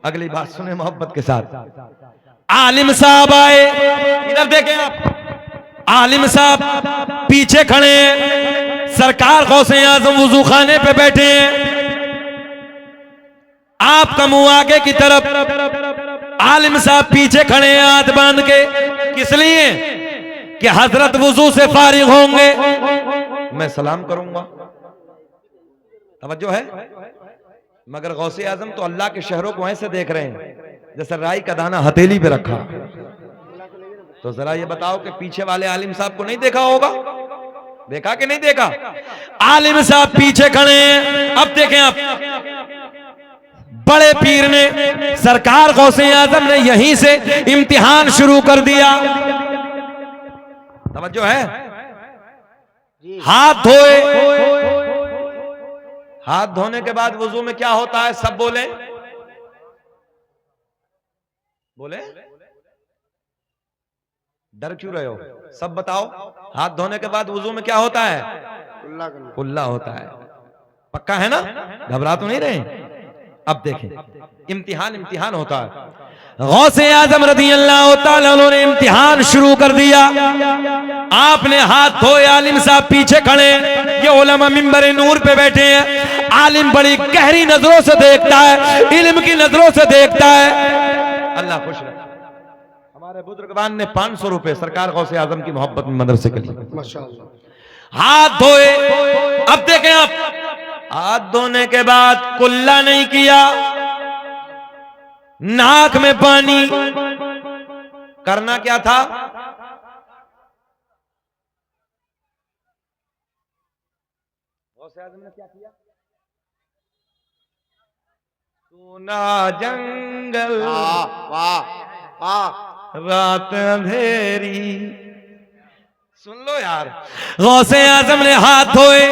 अगली बात सुने मोहब्बत के साथ। आलिम साहब आए, इधर देखें आप, आलिम साहब पीछे खड़े हैं, सरकार गौसे आजम वुजू खाने पे बैठे हैं। आपका मुंह आगे की तरफ, आलिम साहब पीछे खड़े हैं हाथ बांध के। किस लिए? कि हजरत वुजू से फारिग होंगे, मैं सलाम करूंगा। तवज्जो है। मगर गौसे आजम तो अल्लाह के शहरों को ऐसे देख रहे हैं जैसे राई का दाना हथेली पे रखा। तो जरा ये बताओ कि पीछे वाले आलिम साहब को नहीं देखा होगा? देखा कि नहीं देखा? आलिम साहब पीछे खड़े हैं। अब देखें आप, बड़े पीर ने, सरकार गौसे आजम ने यहीं से इम्तिहान शुरू कर दिया। तवज्जो है। हाथ धोए, हाथ धोने के बाद वुजू में क्या होता है? सब बोले, बोले, डर क्यों रहे हो? सब बताओ। हाथ धोने के बाद वुजू में क्या होता है? कुल्ला होता है। पक्का है ना? घबरा तो नहीं रहे? अब देखें, इम्तिहान होता है। गौसे आजम रज़ियल्लाहु ताला अन्हु ने इम्तिहान शुरू कर दिया। आपने हाथ धोए, आलिम साहब पीछे खड़े, ये उलमा मिंबर नूर पे बैठे हैं। आलिम बड़ी गहरी नजरों से देखता है, इल्म की नजरों से देखता है। अल्लाह खुश रहे। हमारे बुजुर्गवान ने 500 रुपए सरकार गौसे आजम की मोहब्बत में मदरसे के लिए माशाअल्लाह हाथ धोए। अब देखें आप, हाथ धोने के बाद कुल्ला नहीं किया, नाक में पानी, करना क्या था? गौसे आज़म ने क्या किया? सुना जंगल वाह वाह वाह। रात अंधेरी। सुन लो यार, गौसे आज़म ने हाथ धोए,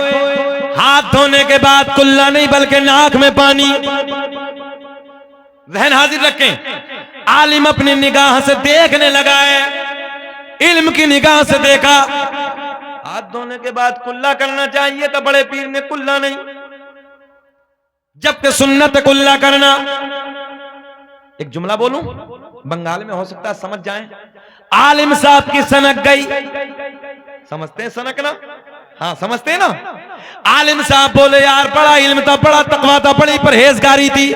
हाथ धोने के बाद कुल्ला नहीं बल्कि नाक में पानी। जहन हाजिर रखें, आलिम अपनी निगाह से देखने लगा है, इल्म की निगाह से देखा। हाथ धोने के बाद कुल्ला करना चाहिए था, बड़े पीर ने कुल्ला नहीं, जबकि सुन्नत कुल्ला करना। एक जुमला बोलूं, बंगाल में हो सकता है समझ जाएं। आलिम साहब की सनक गई, समझते हैं सनक ना? हाँ समझते हैं ना? आलिम साहब बोले यार बड़ा इल्म था, बड़ा तकवा था, बड़ी परहेजगारी थी।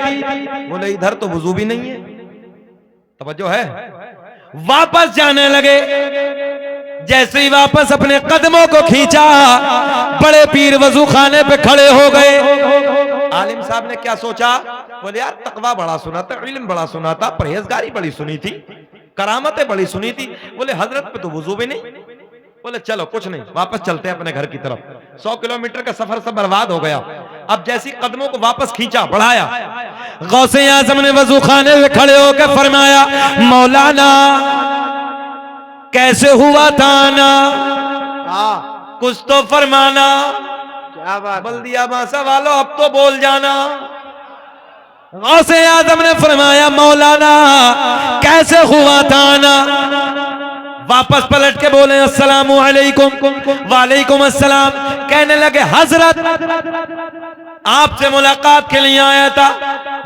बोले इधर तो वजू भी नहीं है। तवज्जो है? वापस जाने लगे, जैसे ही वापस अपने कदमों को खींचा, बड़े पीर वजू खाने पे खड़े हो गए। आलिम साहब ने क्या सोचा? बोले यार तकवा बड़ा सुना था, इल्म बड़ा सुना था, परहेजगारी बड़ी सुनी थी, करामतें बड़ी सुनी थी। बोले हजरत पे तो वजू भी नहीं। बोले चलो कुछ नहीं, वापस चलते हैं अपने घर की तरफ। 100 किलोमीटर का सफर सब बर्बाद हो गया। अब जैसी कदमों को वापस खींचा, बढ़ाया, गौसे आज़म ने वजू खाने में खड़े होकर फरमाया, मौलाना कैसे हुआ था ना, कुछ तो फरमाना। क्या बात। बल्दिया बासा वालों अब तो बोल जाना। गौसे आज़म ने फरमाया मौलाना कैसे हुआ था ना। वापस पलट के बोले अस्सलामु अलैकुम। वालेकुम अस्सलाम। कहने लगे हजरत आपसे मुलाकात के लिए आया था,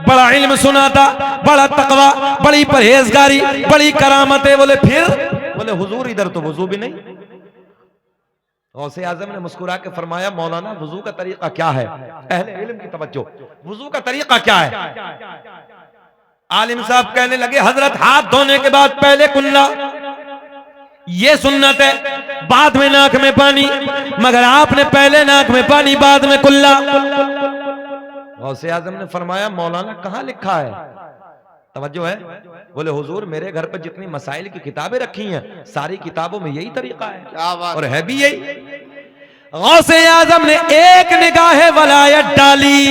बड़ा इल्म सुना था, बड़ा तकवा, बड़ी परहेजगारी, बड़ी करामतें। बोले फिर? बोले हुजूर इधर तो वजू भी नहीं। गौसे आज़म ने मुस्कुरा के फरमाया मौलाना वजू का तरीका क्या है? अहले इल्म की तवज्जो, वजू का तरीका क्या है? आलिम साहब कहने लगे हजरत हाथ धोने के बाद पहले कुल्ला, ये सुन्नत है, बाद में नाक में पानी, मगर आपने पहले नाक में पानी बाद में कुल्ला। गौसे आज़म ने फरमाया मौलाना कहाँ लिखा है? तवज्जो है? बोले हुजूर मेरे घर पर जितनी मसाइल की किताबें रखी हैं सारी किताबों में यही तरीका है। क्या बात। और है भी यही। गौसे आज़म ने एक निगाह वलायत डाली,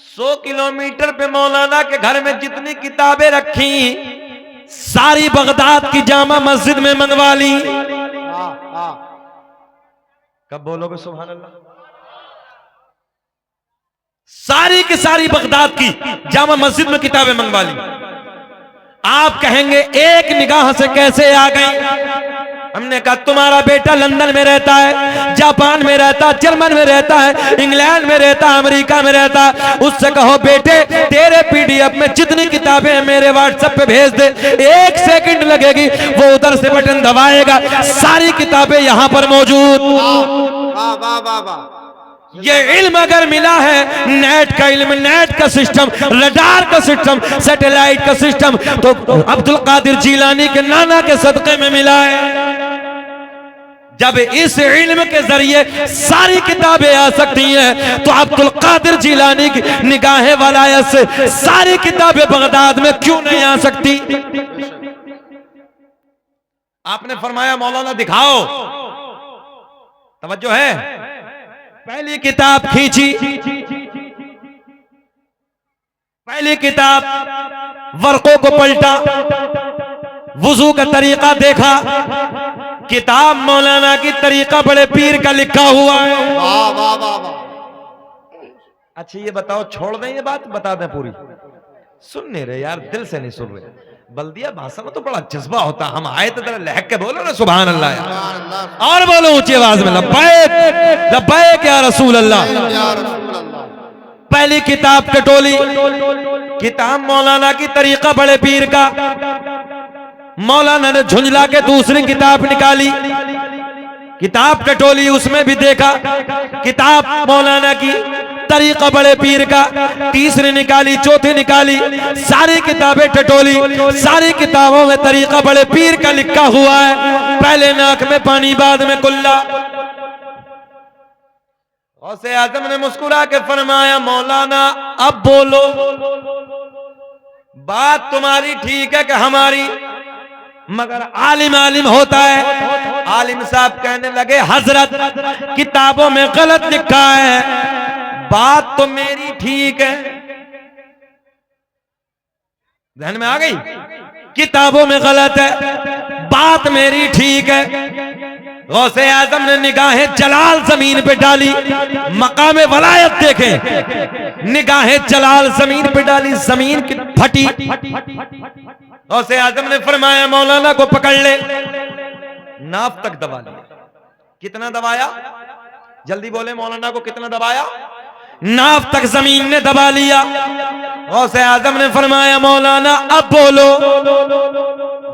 100 किलोमीटर पे मौलाना के घर में जितनी किताबें रखी सारी बगदाद की जामा मस्जिद में मंगवा ली। कब बोलोगे सुभान अल्लाह? सारी की सारी बगदाद की जामा मस्जिद में किताबें मंगवा ली। आप कहेंगे एक निगाह से कैसे आ गई? हमने कहा तुम्हारा बेटा लंदन में रहता है, जापान में रहता है, जर्मन में रहता है, इंग्लैंड में रहता है, अमेरिका में रहता है। उससे कहो बेटे तेरे पीडीएफ में जितनी किताबें हैं मेरे व्हाट्सएप पे भेज दे, 1 सेकंड लगेगी, वो उधर से बटन दबाएगा, सारी किताबें यहां पर मौजूद। वाह वाह वाह वाह। ये इल्म अगर मिला है, नेट का इल्म, नेट का सिस्टम, रडार का सिस्टम, सैटेलाइट का सिस्टम, तो अब्दुल कादिर जीलानी के नाना के सदक़े में मिला है। जब इस इल्म के जरिए सारी किताबें आ सकती हैं तो अब्दुल कादिर जीलानी की निगाह वलायत से सारी किताबें बगदाद में क्यों नहीं आ सकती? आपने फरमाया मौलाना दिखाओ। तवज्जो है? पहली किताब खींची, पहली किताब वर्कों को पलटा, वुजू का तरीका देखा, किताब मौलाना की तरीका बड़े पीर का लिखा हुआ है। वाह वाह वाह वाह। अच्छा ये बताओ, छोड़ दें ये बात, बता दें पूरी? सुन नहीं रहे यार, दिल से नहीं सुन रहे। बल्दिया भाषा में तो बड़ा जज्बा होता, हम आए तो जरा लहक के बोलो ना सुभान अल्लाह यार, और बोलो ऊंची आवाज में लब्बैक लब्बैक या रसूल अल्लाह। पहली किताब कटोली, किताब मौलाना की तरीका बड़े पीर का। मौलाना ने झुंझला के दूसरी किताब निकाली, किताब कटोली, उसमें भी देखा किताब मौलाना की तरीका बड़े पीर का। तीसरी निकाली, चौथी निकाली, सारी किताबें टटोली, सारी किताबों में तरीका बड़े पीर का लिखा हुआ है। पहले नाक में पानी बाद में कुल्ला। गौसे आज़म ने मुस्कुरा के फरमाया मौलाना अब बोलो। बात तुम्हारी ठीक है कि हमारी, मगर आलिम आलिम होता है। आलिम साहब कहने लगे हजरत किताबों में गलत लिखा है, बात तो मेरी ठीक है। ध्यान में आ गई? किताबों में गलत है, बात मेरी ठीक है। गौसे आजम ने निगाहें जलाल जमीन पे डाली, मकाम वलायत देखे, निगाहें जलाल जमीन पे डाली, जमीन की फटी। गौसे आजम ने फरमाया मौलाना को पकड़ ले। नाफ तक दबा लिया। कितना दबाया? जल्दी बोले, मौलाना को कितना दबाया? नाफ तक जमीन ने दबा लिया। गौसे आजम ने फरमाया मौलाना अब बोलो,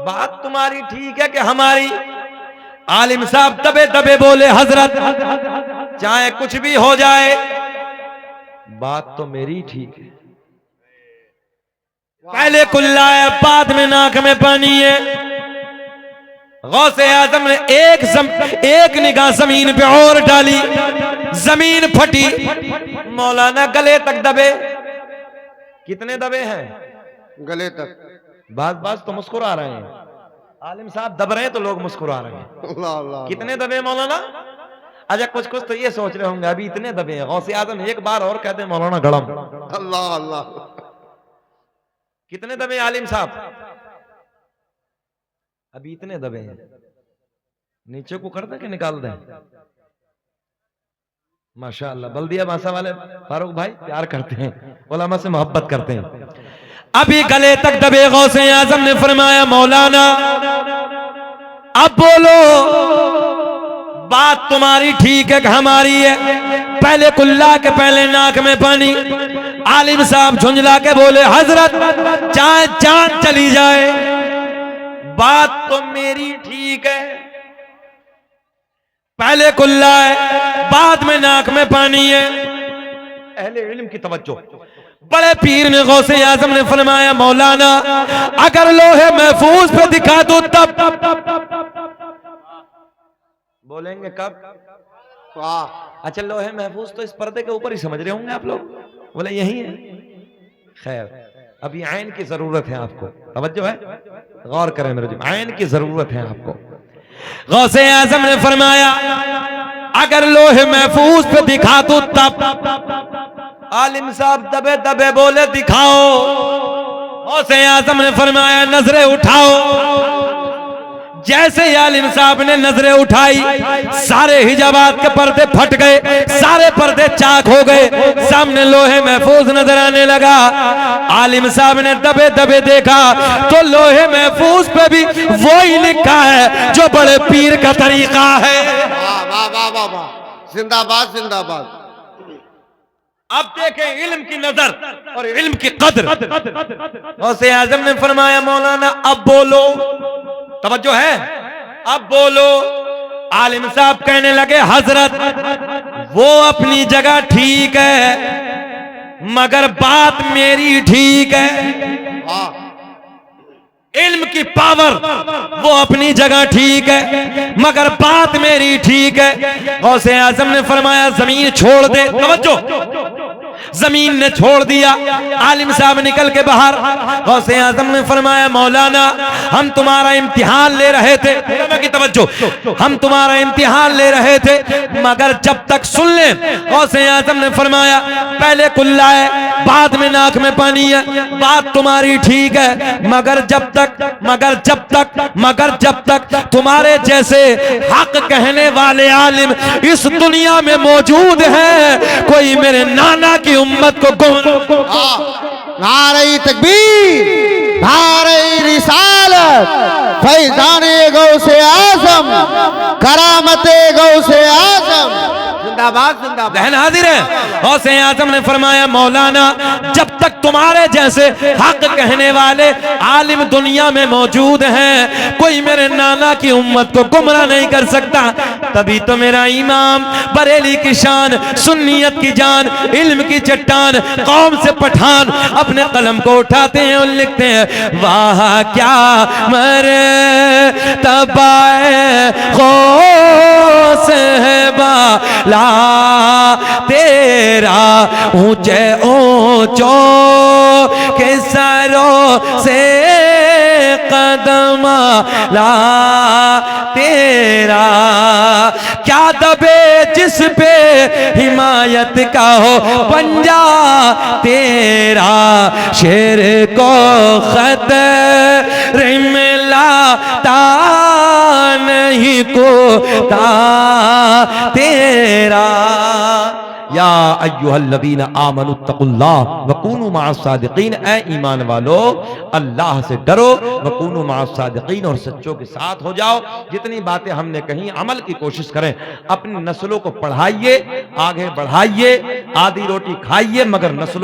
बात तुम्हारी ठीक है कि हमारी? आलिम साहब दबे दबे बोले हजरत चाहे कुछ भी हो जाए, बात तो मेरी ठीक है। पहले कुल्ला है, बाद में नाक में पानी है। गौसे आजम ने एक निगाह जमीन पे और डाली, जमीन फटी। मौलाना गले तक दबे। कितने दबे हैं? गले तक। बात तो मुस्कुरा रहे हैं। आलिम साहब दब रहे हैं तो लोग मुस्कुरा रहे हैं। अल्लाह अल्लाह। कितने दबे मौलाना? अच्छा कुछ तो ये सोच रहे होंगे अभी इतने दबे हैं। गौसे आजम एक बार और कहते हैं मौलाना गड़म। अल्लाह अल्लाह। कितने दबे आलिम साहब? अभी इतने दबे हैं। नीचे को कर दें कि निकाल दें? माशाअल्लाह, बल्दिया मासा वाले फारूक भाई प्यार करते हैं, उलमा से मोहब्बत करते हैं। अभी गले तक दबे। गौसे आजम ने फरमाया मौलाना अब बोलो, बात तुम्हारी ठीक है कि हमारी है? पहले कुल्ला के पहले नाक में पानी। आलिम साहब झुंझला के बोले हजरत चाहे जान चली जाए, बात तो मेरी ठीक है। पहले कुल्ला है, बाद में नाक में पानी है। अहले इल्म की तवज्जो। बड़े पीर ने गौसे आजम ने फरमाया मौलाना अगर लोहे महफूज पे दिखा दो तब। बोलेंगे कब? अच्छा लोहे महफूज तो इस पर्दे के ऊपर ही समझ रहे होंगे आप लोग। बोले यही है। खैर अभी आयन की जरूरत है आपको, तवज्जो है, गौर करें मेरे जी, आयन की जरूरत है आपको। गौसे आजम ने फरमाया अगर लोहे महफूज पे दिखा दो तब। आलिम साहब दबे दबे बोले दिखाओ। गौसे आजम ने फरमाया नजरें उठाओ। जैसे ही आलिम साहब ने नजरें उठाई, सारे हिजाबात के पर्दे फट गए, सारे पर्दे चाक हो गए, सामने लोहे महफूज नजर आने लगा। आलिम साहब ने दबे दबे देखा तो लोहे महफूज पे भी वही लिखा है जो बड़े पीर का तरीका है। वाह वाह वाह वाह, जिंदाबाद जिंदाबाद। अब देखें इल्म की नजर और इल्म की कद्र। गौसे आजम ने फरमाया मौलाना अब बोलो, तवज्जो है, अब बोलो। आलिम साहब कहने लगे हजरत वो अपनी जगह ठीक है मगर बात मेरी ठीक है। इल्म की पावर वो अपनी जगह ठीक है मगर बात मेरी ठीक है। गौसे आजम ने फरमाया जमीन छोड़ दे। तवज्जो, जमीन ने छोड़ दिया। आलिम साहब निकल के बाहर। गौसे आजम ने फरमाया मौलाना हम तुम्हारा इम्तिहान ले रहे थे, की तवज्जो, हम तुम्हारा इम्तिहान ले रहे थे मगर जब तक सुन ले। गौसे आजम ने फरमाया पहले कुल्ला है, बाद में नाक में पानी है, बात तुम्हारी ठीक है मगर जब तक तुम्हारे जैसे हक कहने वाले आलिम इस दुनिया में मौजूद हैं, कोई मेरे नाना की उम्मत को नारे तकबीर, नारे रिसालत, फैज़ाने गौसे आज़म, करामते गौसे आज़म, जिंदाबाद जिंदाबाद। बहन हाजिर है। गौसे आजम ने फरमाया मौलाना जब तक तुम्हारे जैसे हक कहने वाले आलिम दुनिया में मौजूद हैं, कोई मेरे नाना की उम्मत को गुमराह नहीं कर सकता। तभी तो मेरा इमाम बरेली की शान, सुन्नियत की जान, इल्म की चट्टान, कौम से पठान अपने कलम को उठाते हैं और लिखते हैं वाह क्या मरे तबाए खौस है बा ला तेरा ऊंचे ऊंचो के सरों से कदम ला तेरा क्या दबे जिस पे हिमायत का हो पंजा तेरा शेर को खतरे में लाता नहीं कोता तेरा या अय्युहल्लज़ीना आमनुत्तकुल्लाह वकूनू मअस्सादिकीन, ऐ ईमान वालो अल्लाह से डरो, वकूनू मअस्सादिकीन, और सच्चों के साथ हो जाओ। जितनी बातें हमने कही अमल की कोशिश करें, अपनी नस्लों को पढ़ाइए, आगे बढ़ाइए, आधी रोटी खाइए मगर नस्लों